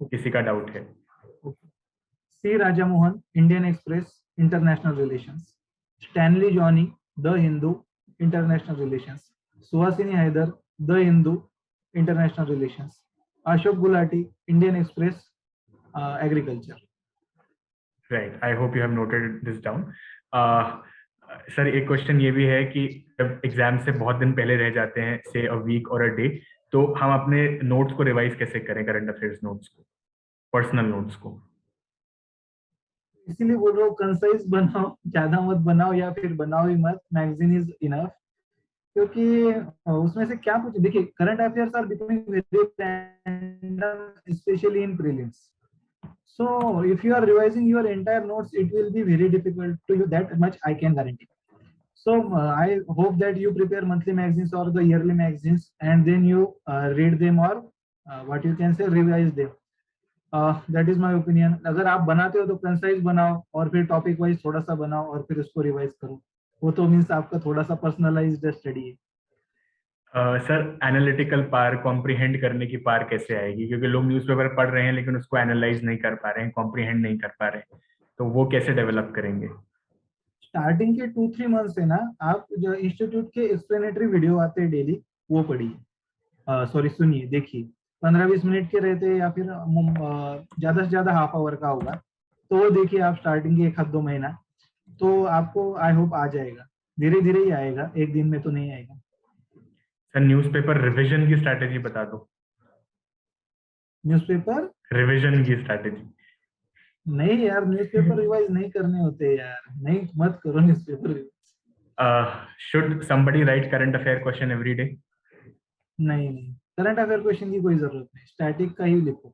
किसी का डाउट है? C Raja Mohan, Indian Express, international relations. Stanley Johnny, the Hindu, international relations. Suhasini Haidar, the Hindu, international relations. Ashok Gulati, Indian Express, agriculture. Right, I hope you have noted this down. Sir, एक क्वेश्चन ये भी है कि जब एग्जाम से बहुत दिन पहले रह जाते हैं, से अ वीक और अ डे, तो हम अपने नोट्स को रिवाइज कैसे करें, करंट अफेयर्स नोट्स को, पर्सनल नोट्स को? इसीलिए बोल रहा हूँ, कंसाइज बनाओ, ज्यादा मत बनाओ, या फिर बनाओ ही मत, मैगजीन इज इनफ। क्योंकि उसमें से क्या कुछ देखिए, current affairs are becoming very random, specially in prelims. So if you are revising your entire notes, it will be very difficult to you. That much I can guarantee. So I hope that you prepare monthly magazines or the yearly magazines, and then you read them, or what you can say, revise them. That is my opinion. अगर आप बनाते हो तो कंसाइज बनाओ, और फिर टॉपिक वाइज थोड़ा सा बनाओ, और फिर उसको रिवाइज करो। वो तो मीन्स आपका थोड़ा सा पर्सनलाइज्ड स्टडी है। सर, एनालिटिकल पार, कॉम्प्रिहेंड करने की पार कैसे आएगी? क्योंकि लोग न्यूज़पेपर पढ़ रहे हैं लेकिन उसको एनालाइज नहीं कर पा रहे हैं, कॉम्प्रिहेंड नहीं कर पा रहे हैं, तो वो कैसे डेवलप करेंगे? स्टार्टिंग के 2-3 मंथ से ना, आप जो इंस्टीट्यूट के एक्सप्लेनेटरी वीडियो आते हैं डेली, वो पढ़िए, सॉरी सुनिए, देखिए। 15-20 मिनट के रहते हैं, या फिर ज्यादा से ज्यादा हाफ आवर का होगा, तो वो देखिए आप स्टार्टिंग के 1-2 महीना, तो आपको आई होप आ जाएगा। धीरे धीरे ही आएगा, एक दिन में तो नहीं आएगा। सर, न्यूज़पेपर रिवीजन की स्ट्रैटेजी बता दो। न्यूज़पेपर रिवीजन की स्ट्रैटेजी। नहीं यार, न्यूज़पेपर रिवाइज नहीं करने होते यार, नहीं, मत करो newspaper revise. Should somebody right current affair question every day? नहीं नहीं, करंट अफेयर क्वेश्चन की कोई जरूरत नहीं, स्टैटिक का ही लिखो।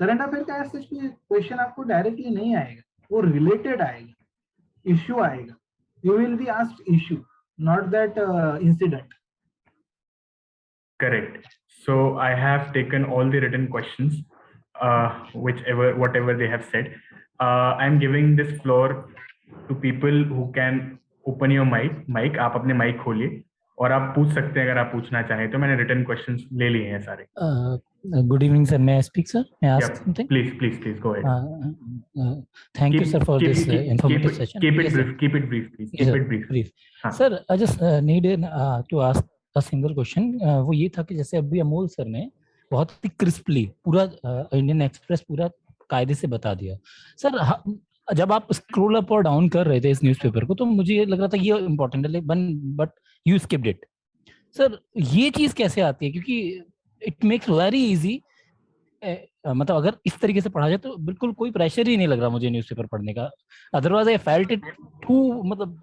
करंट अफेयर का ऐसा क्वेश्चन आपको डायरेक्टली नहीं आएगा, वो रिलेटेड आएगा, इश्यू आएगा। You will be asked issue, not that incident. Correct. So I have taken all the written questions, whatever they have said. I'm giving this floor to people who can open your mic. आप अपने माइक खोलिए और आप पूछ सकते हैं अगर आप पूछना चाहें तो। मैंने रिटन क्वेश्चंस ले लिए हैं सारे। Good evening, sir. May I speak, sir? May I ask Yep. something? Please go ahead. Thank you, sir, for this informative session. Keep it Yes, brief. sir. Keep it brief, please. Yes, Keep sir. it brief. Brief. हाँ. Sir, I just needed to ask a single question. वो ये था कि जैसे अभी अमोल सर ने बहुत ही क्रिस्पली पूरा इंडियन एक्सप्रेस पूरा कायदे से बता दिया। सर, जब आप स्क्रॉल अप और डाउन कर रहे थे इस न्यूज़पेपर को, तो मुझे ये लग रहा था ये इम्पोर्टेंट है, but you skipped it. Sir, ये चीज कैसे आती है? क्योंकि इट मेक्स वेरी इजी, मतलब अगर इस तरीके से पढ़ा जाए तो बिल्कुल कोई प्रेशर ही नहीं लग रहा मुझे न्यूज़पेपर पढ़ने का। Otherwise I felt it too, मतलब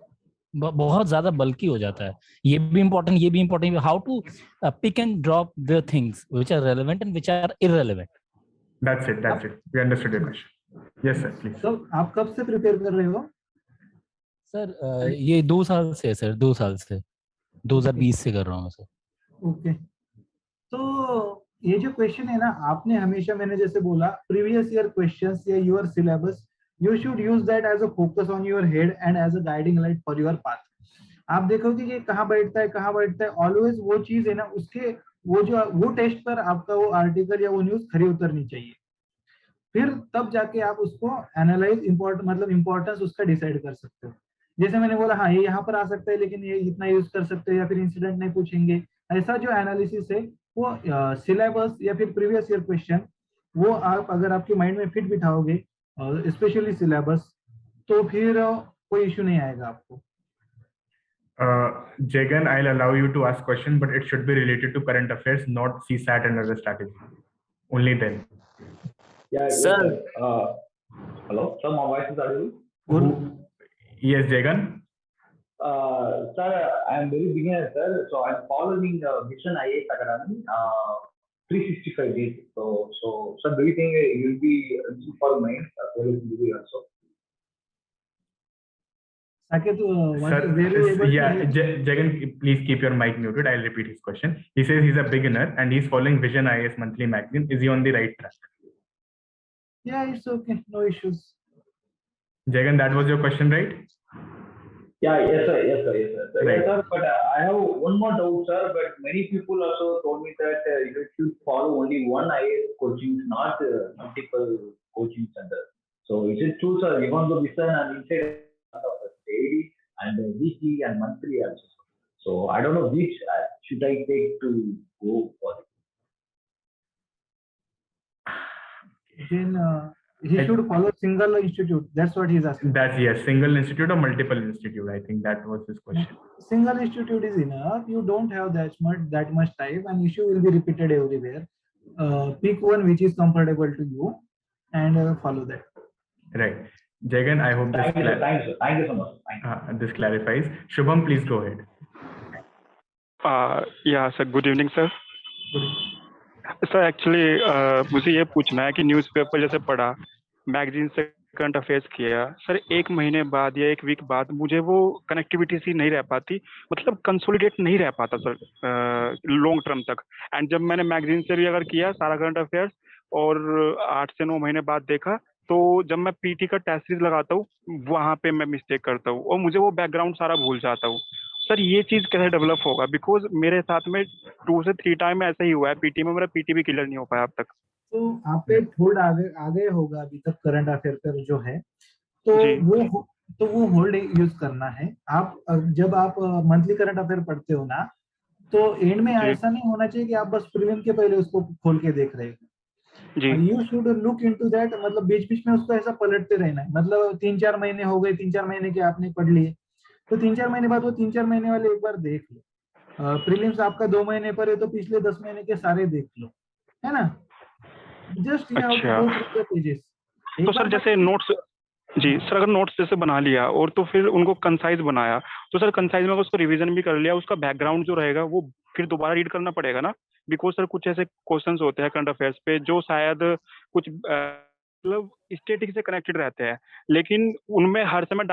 बहुत ज्यादा बल्कि हो जाता है। ये भी important, how to pick and drop the things which are relevant and which are irrelevant. That's it. We understood your question. Yes, sir, please. तो आप कब से प्रिपेयर कर रहे हो? सर, ये 2 साल से है सर, 2 साल से, 2020 से कर रहा हूँ सर। ओके, तो ये जो क्वेश्चन है ना, आपने हमेशा, मैंने जैसे बोला, प्रीवियस ईयर क्वेश्चंस या your syllabus, you should use that as a focus on your head and as a guiding light for your path. आप देखोगे कि कहाँ बैठता है, ऑलवेज वो चीज है ना, उसके वो टेस्ट पर आपका वो आर्टिकल या वो न्यूज खरी उतरनी चाहिए। फिर तब जाके आप उसको एनालाइज इम्पोर्टेंस उसका डिसाइड कर सकते हो। जैसे मैंने बोला, हाँ ये यहाँ पर आ सकता है, लेकिन ये इतना यूज कर सकते हो, या फिर इंसिडेंट नहीं पूछेंगे, ऐसा जो एनालिसिस है वो सिलेबस या फिर प्रीवियस ईयर क्वेश्चन वो आप अगर आपके माइंड में फिट बिठाओगे, स्पेशली सिलेबस, तो फिर कोई इश्यू नहीं आएगा आपको। Jagan, I'll allow you to ask question, but it should be related to current affairs, not CSAT and other strategy. Only then. Yeah, yes, Sir. sir. Hello, sir, my voice is audible. Yes, Jagan. Sir, I am very beginner, sir. So I'm following Mission IAS Academy 365 days. So sir, do you think you will be eligible for main degree also? Saket, Sir, very able yeah, to... Jagan, please keep your mic muted. I'll repeat his question. He says he's a beginner and he's following Vision IAS monthly magazine. Is he on the right track? Yeah, it's okay, no issues. Jagan, that was your question, right? Yeah, yes, sir, yes, sir, yes, sir. Right. Yes, sir, but I have one more doubt, sir. But many people also told me that you should follow only one IAS coaching, not multiple coaching centers. So is it true, sir? Even though Vision and inside of daily and weekly and monthly also. So I don't know which should I take to go for it. Then he should follow single institute. That's what he's asking. That's yes, single institute or multiple institute. I think that was his question. Single institute is enough. You don't have that much time, and issue will be repeated everywhere. Pick one which is comfortable to you, and follow that. Right. Jagan, I hope Thank you, sir. Thank you so much. This clarifies. Shubham, please go ahead. Yeah, sir. Good evening, sir. Sir actually मुझे ये पूछना है कि न्यूज़पेपर जैसे पढ़ा, मैगजीन से करंट अफेयर्स किया, सर एक महीने बाद या एक वीक बाद मुझे वो कनेक्टिविटी सी नहीं रह पाती, मतलब कंसोलिडेट नहीं रह पाता सर लॉन्ग टर्म तक। एंड जब मैंने मैगजीन से भी अगर किया सारा करंट अफेयर्स और 8 से 9 महीने बाद देखा, तो जब मैं पीटी का टेस्ट सीरीज लगाता हूँ वहां पे मैं मिस्टेक करता हूँ और मुझे वो बैकग्राउंड सारा भूल जाता हूँ। सर ये चीज कैसे डेवलप होगा? बिकॉज मेरे साथ में 2 से 3 टाइम ऐसा ही हुआ है, पीटी में मेरा पीटी भी क्लियर नहीं हो पाया अब तक। तो आप पे होल्ड आगे होगा अभी तक करंट अफेयर पर जो है, तो वो होल्ड यूज करना है। आप जब आप मंथली करंट अफेयर पढ़ते हो ना, तो एंड में ऐसा नहीं होना चाहिए कि आप बस प्रीलिम के पहले उसको खोल के देख रहे हो। You should look into that, मतलब बीच बीच में उसको ऐसा पलटते रहना है। मतलब 3-4 महीने हो गए, 3-4 महीने के आपने पढ़ लिए, तो 3-4 महीने बाद वो 3-4 महीने वाले एक बार देख लो। प्रीलिम्स आपका 2 महीने पर है तो पिछले 10 महीने के सारे देख लो, है ना? Just pages. तो सर जैसे नोट्स, जी सर, अगर नोट्स जैसे बना लिया और तो फिर उनको कंसाइज बनाया, तो सर कंसाइज में उसको रिवीजन भी कर लिया, उसका बैकग्राउंड जो रहेगा वो फिर दोबारा रीड करना पड़ेगा ना? बिकॉज सर कुछ ऐसे क्वेश्चंस होते हैं करंट अफेयर्स पे जो शायद कुछ मतलब स्टैटिक से कनेक्टेड रहते हैं, लेकिन उनमें हर समय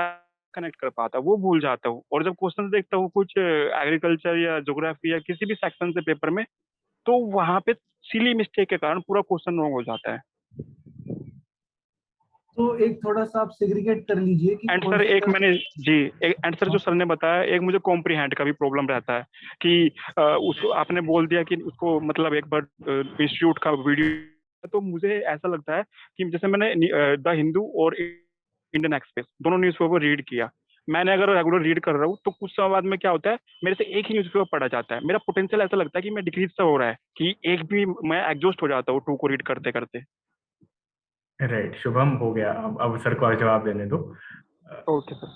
कनेक्ट कर पाता, वो भूल जाता हूँ। और जब क्वेश्चन देखता हूँ कुछ एग्रीकल्चर या ज्योग्राफी या किसी भी सेक्शन से पेपर में, तो वहां पे सिली मिस्टेक के कारण पूरा क्वेश्चन रॉन्ग हो जाता है। तो एक थोड़ा सा आप सेग्रीगेट कर लीजिए कि एंड सर एक मैंने एंड सर जो सर ने बताया, एक मुझे कॉम्प्रीहेंड का भी प्रॉब्लम रहता है कि उसको आपने बोल दिया कि उसको मतलब एक बार इंस्टीट्यूट का वीडियो, तो मुझे ऐसा लगता है कि जैसे मैंने द हिंदू और इंडियन एक्सप्रेस दोनों न्यूज़पेपर रीड किया, मैंने अगर रेगुलर रीड कर रहा हूँ तो कुछ समय बाद में क्या होता है, मेरे से एक ही न्यूज़पेपर पढ़ा जाता है, मेरा पोटेंशियल ऐसा लगता है कि मैं डिक्रीज सा हो रहा है कि एक भी मैं एग्जॉस्ट हो जाता हूँ 2 को रीड करते करते। राइट, शुभम हो गया, अब सर को जवाब देने दो। Okay sir.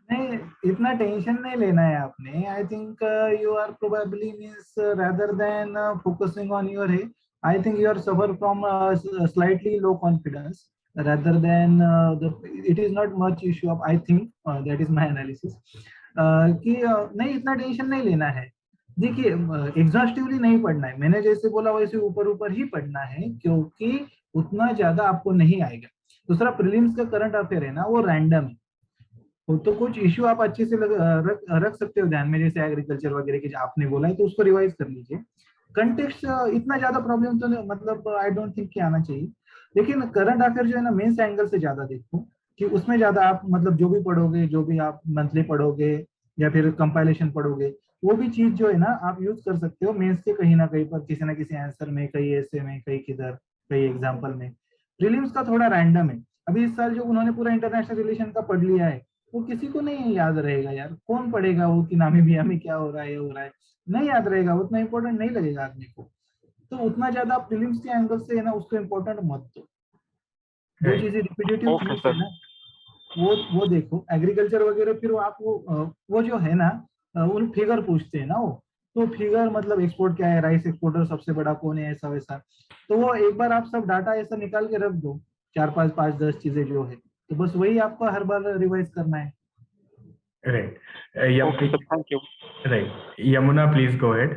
नहीं, इतना टेंशन नहीं लेना है आपने। I think you are probably means rather than focusing on your head, I think you are suffer from slightly low confidence rather than it is not much issue of, I think that is my analysis कि नहीं, इतना टेंशन नहीं लेना है। देखिए एग्जॉस्टिवली नहीं पढ़ना है, मैंने जैसे बोला वैसे ऊपर ऊपर ही पढ़ना है, क्योंकि उतना ज्यादा आपको नहीं आएगा। दूसरा, प्रीलिम्स का करंट अफेयर है ना, वो रैंडम है, तो कुछ इश्यू आप अच्छे से रख सकते हो ध्यान में, जैसे एग्रीकल्चर वगैरह की आपने बोला है, तो उसको रिवाइज कर लीजिए। कंटेक्स्ट इतना ज्यादा प्रॉब्लम तो मतलब आई डोंट थिंक कि आना चाहिए, लेकिन करंट अफेयर जो है ना, मेंस एंगल से ज्यादा देखो कि उसमें ज्यादा आप मतलब जो भी पढ़ोगे, जो भी आप मंथली पढ़ोगे या फिर कंपाइलेशन पढ़ोगे, वो भी चीज जो है ना आप यूज कर सकते हो मेंस के कहीं ना कहीं पर, किसी ना किसी आंसर में, कहीं ऐसे में, कहीं किधर, कहीं एग्जाम्पल में। प्रीलिम्स का थोड़ा रैंडम है। अभी इस साल जो उन्होंने पूरा इंटरनेशनल रिलेशन का पढ़ लिया है, वो किसी को नहीं याद रहेगा यार, कौन पढ़ेगा वो कि नामीबिया में क्या हो रहा है, ये हो रहा है, नहीं याद रहेगा, उतना इंपॉर्टेंट नहीं लगेगा आदमी को। तो उतना ज्यादा प्रीलिम्स के एंगल से है ना उसको इम्पोर्टेंट मत दो। जो Right. चीजें रिपीटेटिव ओके थिंग्स है सर। ना वो देखो, एग्रीकल्चर वगैरह, फिर वो जो है ना उन फिगर पूछते हैं ना वो, तो फिगर मतलब एक्सपोर्ट क्या है, राइस एक्सपोर्टर सबसे बड़ा कौन है, ऐसा वैसा। तो वो एक बार आप सब डाटा ऐसा निकाल के रख दो, चार पांच पांच 10 चीजें जो है, तो बस वही आपको हर बार रिवाइज करना है। Right. Okay sir, thank you. Right. Yamuna, please go ahead.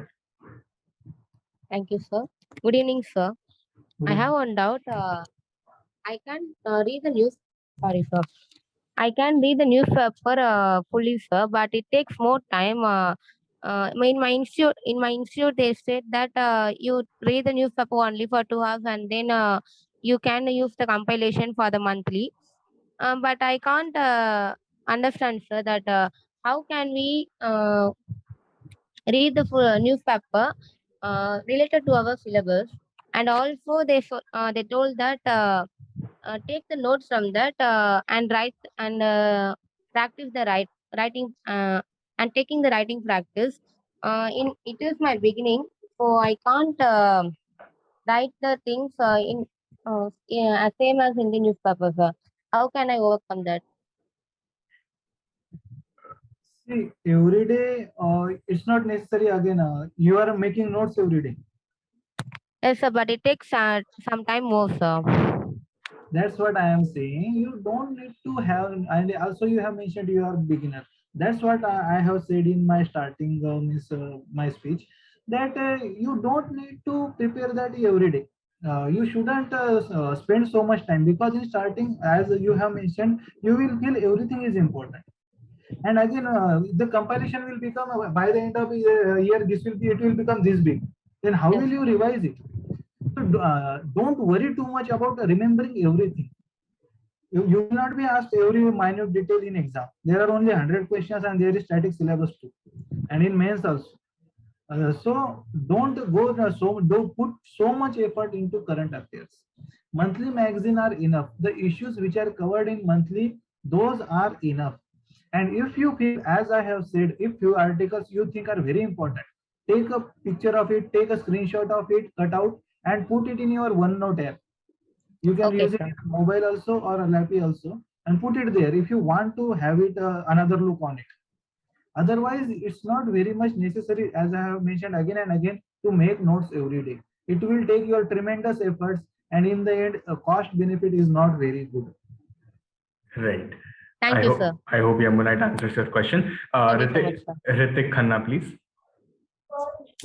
Thank you, sir. Good evening, sir. I have one doubt. I can read the news. Sorry, sir. I can read the newspaper fully, sir, but it takes more time. In my institute, they said that you read the newspaper only for 2 hours, and then you can use the compilation for the monthly. But I can't understand, sir, that how can we read the full newspaper related to our syllabus, and also they told that take the notes from that and write and practice the writing and taking the writing practice. In it is my beginning, so I can't write the things same as in the newspaper, sir. How can I overcome that? See, every day, it's not necessary again. You are making notes every day. Yes, sir, but it takes some time more, sir. That's what I am saying. You don't need to have, and also you have mentioned you are beginner. That's what I have said in my starting my speech, that you don't need to prepare that every day. You shouldn't spend so much time, because in starting, as you have mentioned, you will feel everything is important. And again, the compilation will become by the end of the year. It will become this big. Then how will Yes. you revise it? So don't worry too much about remembering everything. You will not be asked every minute detail in exam. There are only 100 questions, and there is static syllabus too, and in mains also. So don't put so much effort into current affairs. Monthly magazine are enough. The issues which are covered in monthly, those are enough. And if you feel, as I have said, if few articles you think are very important, take a picture of it, take a screenshot of it, cut out, and put it in your OneNote app. You can Okay, use it sir. in mobile also or a laptop also, and put it there if you want to have it another look on it. Otherwise, it's not very much necessary, as I have mentioned again and again, to make notes every day. It will take your tremendous efforts, and in the end, a cost benefit is not very good. Right. Thank you, sir. I hope Yamuna answers your question. Thank you so much, sir. Ritik Khanna, please.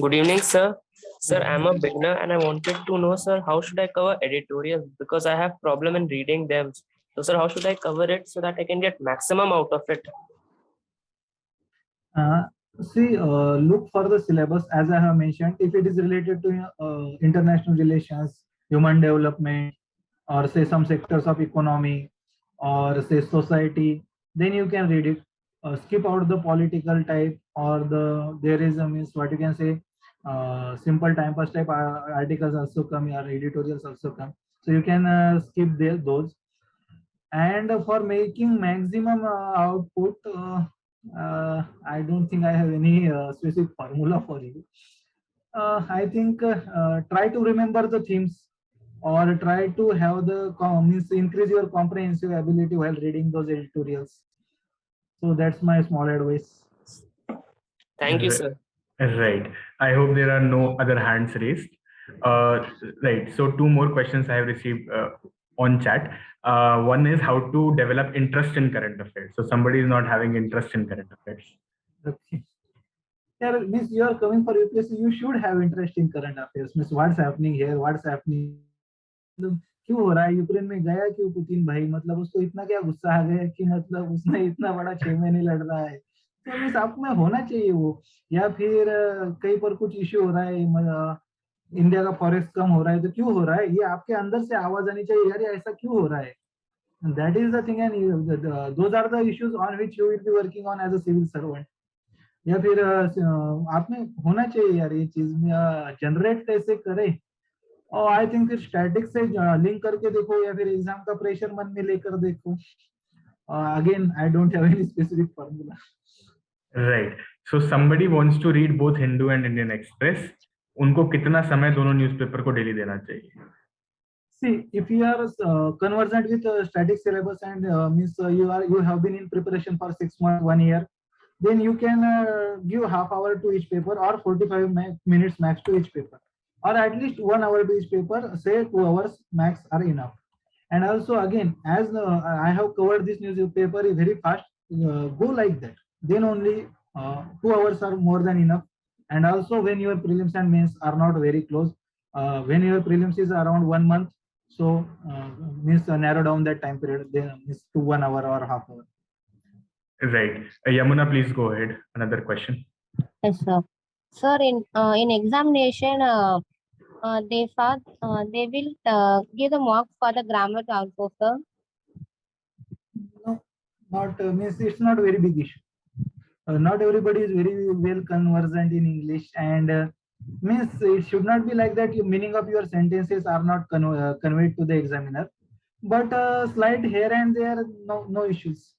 Good evening, sir. Sir, I'm a beginner and I wanted to know, sir, how should I cover editorials? Because I have problem in reading them. So, sir, how should I cover it so that I can get maximum out of it? Look for the syllabus, as I have mentioned. If it is related to international relations, human development, or say some sectors of economy, or say society, then you can read it. Skip out the political type, or there is means what you can say, simple time pass type articles also come, or editorials also come. So you can skip those. And for making maximum output, I don't think I have any specific formula for you. I think try to remember the themes, or try to have means increase your comprehensive ability while reading those editorials. So that's my small advice. Thank you, sir. Right. I hope there are no other hands raised. Right. So 2 more questions I have received on chat. One is how to develop interest in current affairs. So somebody is not having interest in current affairs. Okay. Yeah, means you are coming for UPSC, you should have interest in current affairs. Means what's happening here, what's happening. मतलब क्यों हो रहा है, यूक्रेन में गया क्यों पुतिन भाई, मतलब उसको इतना क्या गुस्सा आ गया कि मतलब उसने इतना बड़ा 6 महीने लड़ रहा है। तो मीन्स आप में होना चाहिए वो, या फिर कहीं पर कुछ इश्यू हो रहा है, इंडिया का फॉरेस्ट कम हो रहा है, तो क्यों हो रहा है, ये आपके अंदर से आवाज आनी चाहिए, यार ऐसा क्यों हो रहा है। That is the thing, and those are the issues on which you will be working on as a civil servant. या फिर आप में होना चाहिए यार ये चीज में, जनरेट कैसे करे। और आई थिंक फिर स्टैटिक से लिंक करके देखो, या फिर एग्जाम का प्रेशर मन में लेकर देखो। Again, I don't have any specific formula. Right. So somebody wants to read both Hindu and Indian Express. उनको कितना समय दोनों न्यूज़पेपर को डेली देना चाहिए? See, if you are conversant with static syllabus and means you have been in preparation for 6 months, 1 year, then you can give half hour to each paper or 45 minutes max to each paper, or at least 1 hour to each paper. Say 2 hours max are enough. And also again, as I have covered this newspaper very fast, go like that. Then only 2 hours are more than enough. And also when your prelims and mains are not very close, when your prelims is around 1 month, so means narrow down that time period, then means to 1 hour or half hour. Right. Yamuna, please go ahead. Another question. Yes, sir. Sir, in examination, they will give the marks for the grammar also, sir. No, not means it's not very big issue. Not everybody is very well conversant in English, and means it should not be like that. The meaning of your sentences are not conveyed to the examiner, but slight here and there, no issues.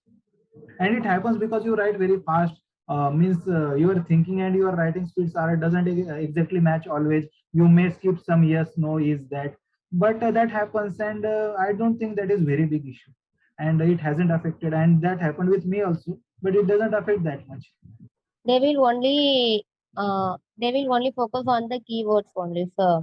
And it happens because you write very fast. Means your thinking and your writing speeds doesn't exactly match always. You may skip some yes, no, is that, but that happens, and I don't think that is very big issue, and it hasn't affected, and that happened with me also, but it doesn't affect that much. They will only focus on the keywords only, sir.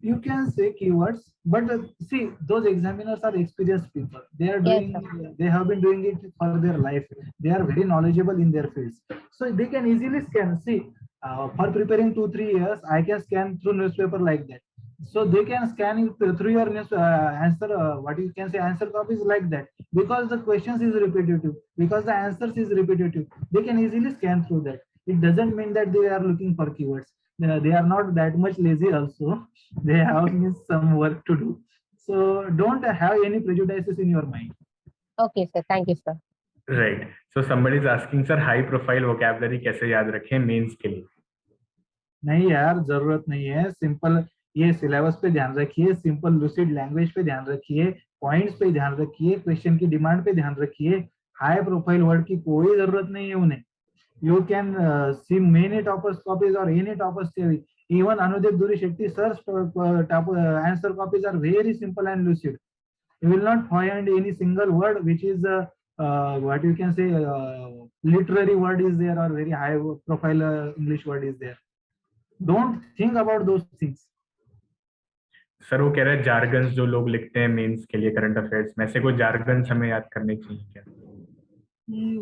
You can say keywords, but see, those examiners are experienced people. They are doing, they have been doing it for their life. They are very knowledgeable in their fields, so they can easily scan. See, for preparing 2-3 years, I can scan through newspaper like that. So they can scan it through your answer. What you can say, answer copies like that, because the questions is repetitive, because the answers is repetitive. They can easily scan through that. It doesn't mean that they are looking for keywords. They are not that much lazy also. They have some work to do. So don't have any prejudices in your mind. Okay, sir. Thank you, sir. Right. So somebody is asking, sir, high profile vocabulary कैसे याद रखें मेंस के लिए? नहीं यार, जरूरत नहीं है. सिंपल ये सिलेबस पे ध्यान रखिए, सिंपल लूसिड लैंग्वेज पे ध्यान रखिए, पॉइंट्स पे ध्यान रखिए, क्वेश्चन की डिमांड पे ध्यान रखिए. हाई प्रोफाइल वर्ड की कोई जरूरत नहीं है उन्हें. You can see many toppers copies or any toppers theory. Even Anudeep Duri Shetty sir's answer copies are very simple and lucid. You will not find any single word which is what you can say literary word is there or very high profile English word is there. Don't think about those things. Sir वो कह रहे हैं जार्गन्स जो लोग लिखते हैं मेंस के लिए करंट अफेयर्स में, ऐसे कोई जार्गन्स हमें याद करने चाहिए क्या?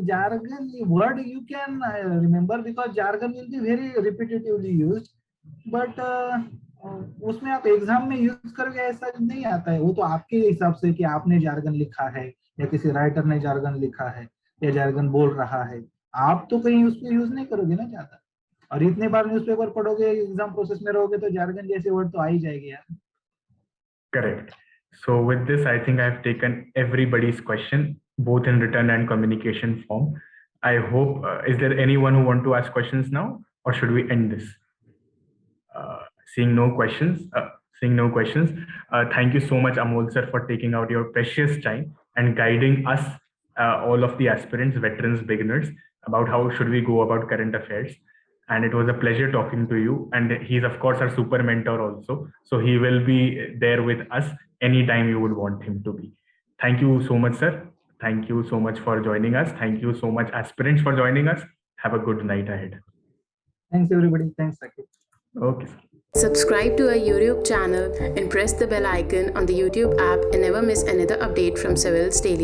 Jargon word you can remember because jargon will be very repetitively used, but उसमें आप एग्जाम में यूज करके ऐसा नहीं आता है. वो तो आपके हिसाब से कि आपने जार्गन लिखा है या किसी राइटर ने जार्गन लिखा है या जार्गन बोल रहा है. आप तो कहीं उसको यूज नहीं करोगे ना ज्यादा, और इतने बार न्यूज़पेपर पढ़ोगे, एग्जाम प्रोसेस में रहोगे तो जार्गन जैसे वर्ड तो आ ही जाएंगे यार. Correct. So with this, I think I have taken everybody's question, both in written and communication form. I hope, is there anyone who want to ask questions now, or should we end this? Seeing no questions, thank you so much, Amol sir, for taking out your precious time and guiding us, all of the aspirants, veterans, beginners, about how should we go about current affairs. And it was a pleasure talking to you. And he's of course our super mentor also, so he will be there with us anytime you would want him to be. Thank you so much, sir. Thank you so much for joining us. Thank you so much, aspirants, for joining us. Have a good night ahead. Thanks everybody. Thanks Saket. Okay, sir. Subscribe to our YouTube channel and press the bell icon on the YouTube app and never miss another update from Civil's Daily.